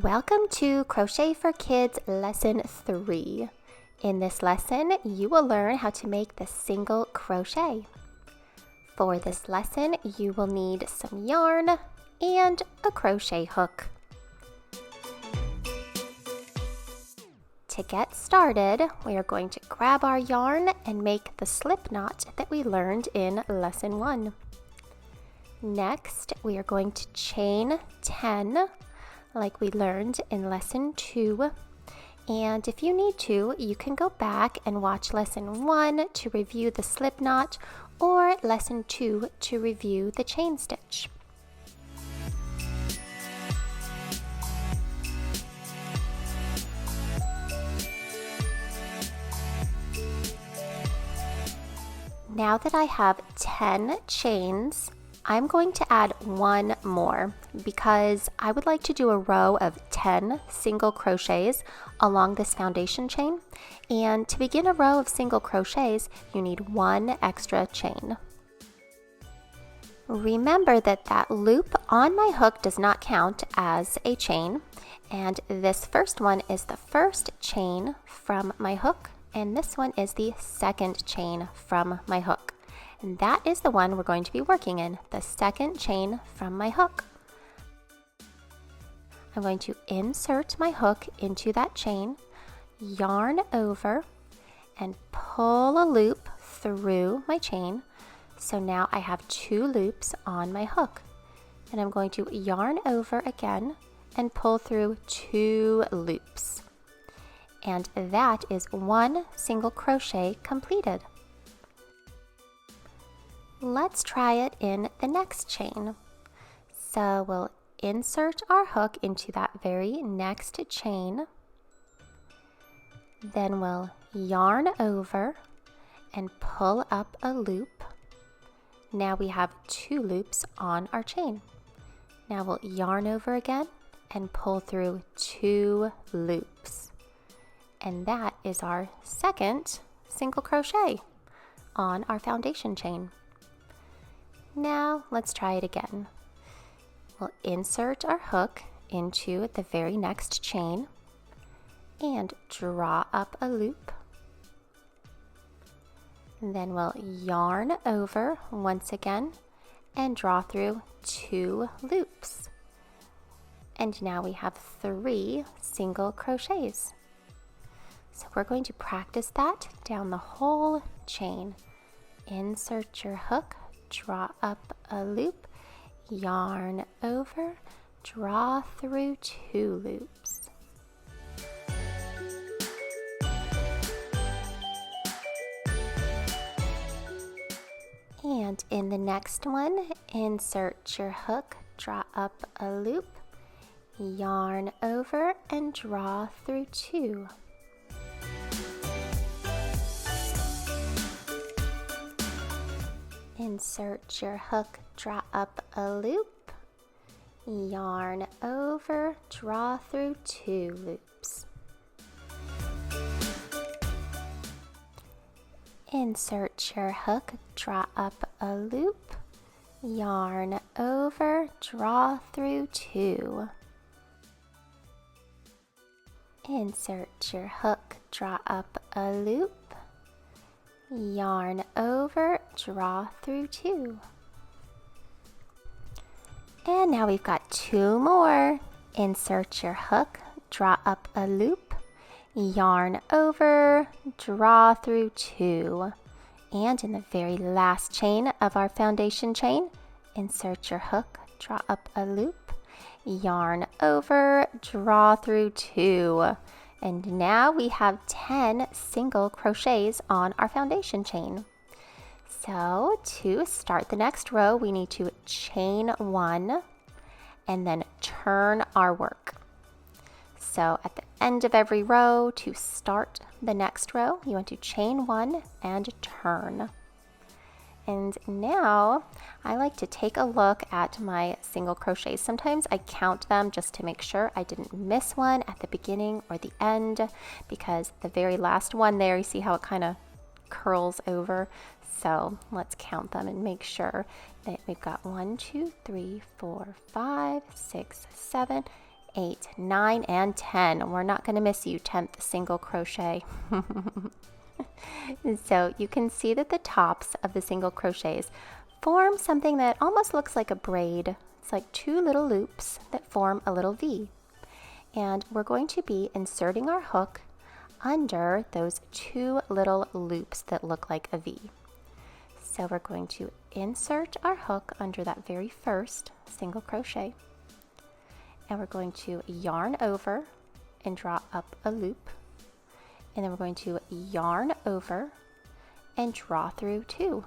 Welcome to Crochet for Kids Lesson 3. In this lesson, you will learn how to make the single crochet. For this lesson, you will need some yarn and a crochet hook. To get started, we are going to grab our yarn and make the slip knot that we learned in Lesson 1. Next, we are going to chain 10 like we learned in Lesson 2. And if you need to, you can go back and watch Lesson 1 to review the slip knot or Lesson 2 to review the chain stitch. Now that I have 10 chains, I'm going to add one more because I would like to do a row of 10 single crochets along this foundation chain. And to begin a row of single crochets, you need one extra chain. Remember that loop on my hook does not count as a chain. And this first one is the first chain from my hook, and this one is the second chain from my hook. And that is the one we're going to be working in, the second chain from my hook. I'm going to insert my hook into that chain, yarn over, and pull a loop through my chain. So now I have 2 loops on my hook. And I'm going to yarn over again and pull through 2 loops. And that is one single crochet completed. Let's try it in the next chain. So we'll insert our hook into that very next chain. Then we'll yarn over and pull up a loop. Now we have 2 loops on our chain. Now we'll yarn over again and pull through 2 loops. And that is our second single crochet on our foundation chain. Now let's try it again. We'll insert our hook into the very next chain and draw up a loop. And then we'll yarn over once again and draw through 2 loops. And now we have 3 single crochets. So we're going to practice that down the whole chain. Insert your hook, draw up a loop, yarn over, draw through 2 loops. And in the next one, insert your hook, draw up a loop, yarn over, and draw through 2. Insert your hook, draw up a loop, yarn over, draw through 2 loops. Insert your hook, draw up a loop, yarn over, draw through 2. Insert your hook, draw up a loop, yarn over, draw through 2. And now we've got 2 more. Insert your hook, draw up a loop, yarn over, draw through 2. And in the very last chain of our foundation chain, insert your hook, draw up a loop, yarn over, draw through 2. And now we have 10 single crochets on our foundation chain. So to start the next row, we need to chain 1 and then turn our work. So at the end of every row, to start the next row, you want to chain 1 and turn. And now I like to take a look at my single crochets. Sometimes I count them just to make sure I didn't miss one at the beginning or the end, because the very last one there, you see how it kind of curls over. So let's count them and make sure that we've got 1, 2, 3, 4, 5, 6, 7, 8, 9, and 10. We're not going to miss you, 10th single crochet. So you can see that the tops of the single crochets form something that almost looks like a braid. It's like two little loops that form a little V. And we're going to be inserting our hook under those two little loops that look like a V. So we're going to insert our hook under that very first single crochet. And we're going to yarn over and draw up a loop. And then we're going to yarn over and draw through 2.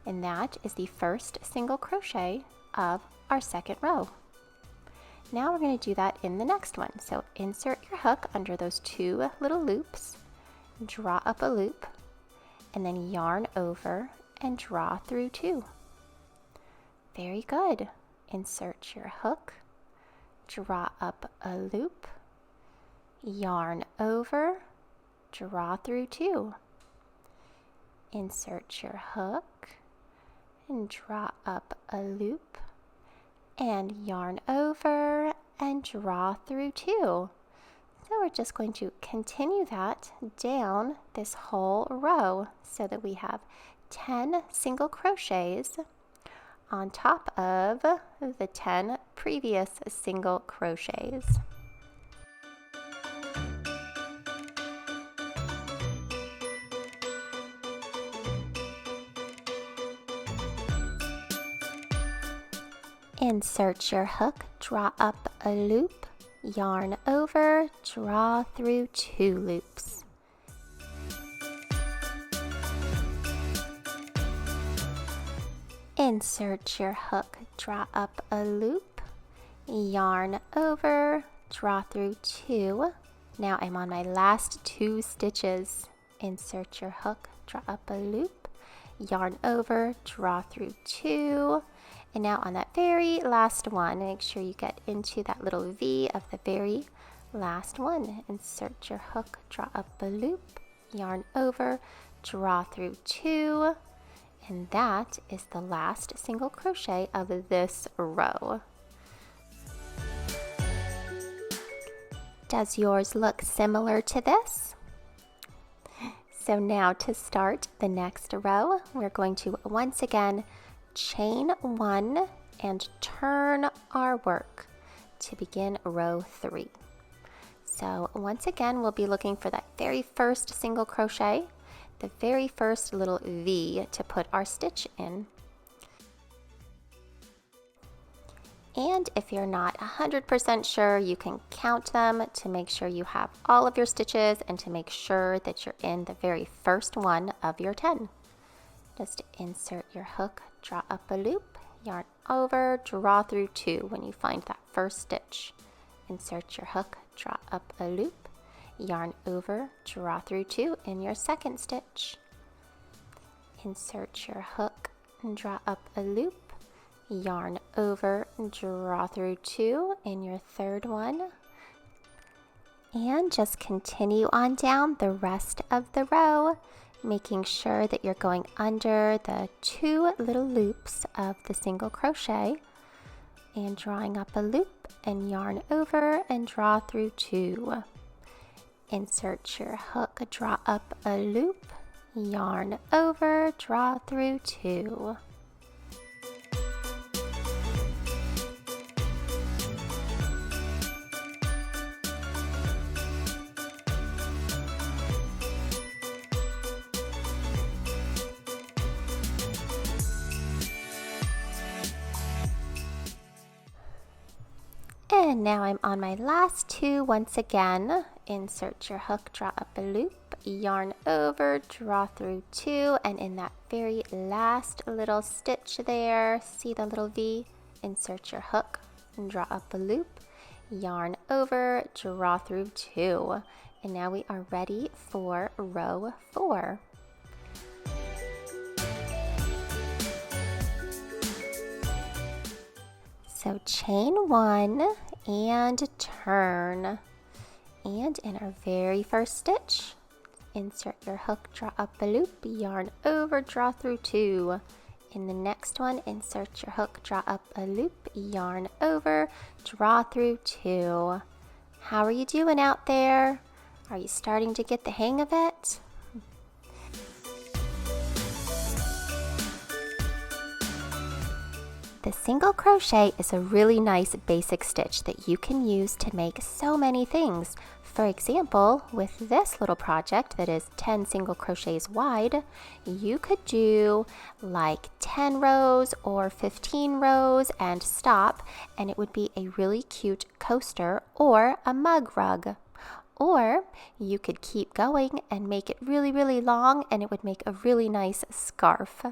And that is the first single crochet of our second row. Now we're going to do that in the next one. So insert your hook under those two little loops, draw up a loop, and then yarn over and draw through 2. Very good. Insert your hook, draw up a loop, yarn over, draw through 2. Insert your hook and draw up a loop and yarn over and draw through 2. So we're just going to continue that down this whole row so that we have 10 single crochets on top of the 10 previous single crochets. Insert your hook, draw up a loop, yarn over, draw through 2 loops. Insert your hook, draw up a loop, yarn over, draw through 2. Now I'm on my last 2 stitches. Insert your hook, draw up a loop, yarn over, draw through 2. And now on that very last one, make sure you get into that little V of the very last one. Insert your hook, draw up a loop, yarn over, draw through 2. And that is the last single crochet of this row. Does yours look similar to this? So now to start the next row, we're going to once again chain 1 and turn our work to begin row 3. So once again, we'll be looking for that very first single crochet, the very first little V to put our stitch in. And if you're not 100% sure, you can count them to make sure you have all of your stitches and to make sure that you're in the very first one of your 10. Just insert your hook, draw up a loop, yarn over, draw through 2 when you find that first stitch. Insert your hook, draw up a loop, yarn over, draw through 2 in your second stitch. Insert your hook and draw up a loop, yarn over, draw through 2 in your third one. And just continue on down the rest of the row, making sure that you're going under the 2 little loops of the single crochet and drawing up a loop and yarn over and draw through 2. Insert your hook, draw up a loop, yarn over, draw through 2. And now I'm on my last 2 once again. Insert your hook, draw up a loop, yarn over, draw through 2, and in that very last little stitch there, see the little V? Insert your hook and draw up a loop, yarn over, draw through 2. And now we are ready for row 4. So chain 1 and turn. And in our very first stitch, insert your hook, draw up a loop, yarn over, draw through 2. In the next one, insert your hook, draw up a loop, yarn over, draw through 2. How are you doing out there? Are you starting to get the hang of it? The single crochet is a really nice basic stitch that you can use to make so many things. For example, with this little project that is 10 single crochets wide, you could do like 10 rows or 15 rows and stop, and it would be a really cute coaster or a mug rug. Or you could keep going and make it really, really long, and it would make a really nice scarf.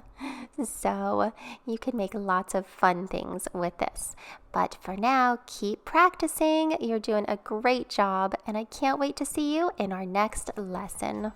So you can make lots of fun things with this. But for now, keep practicing. You're doing a great job, and I can't wait to see you in our next lesson.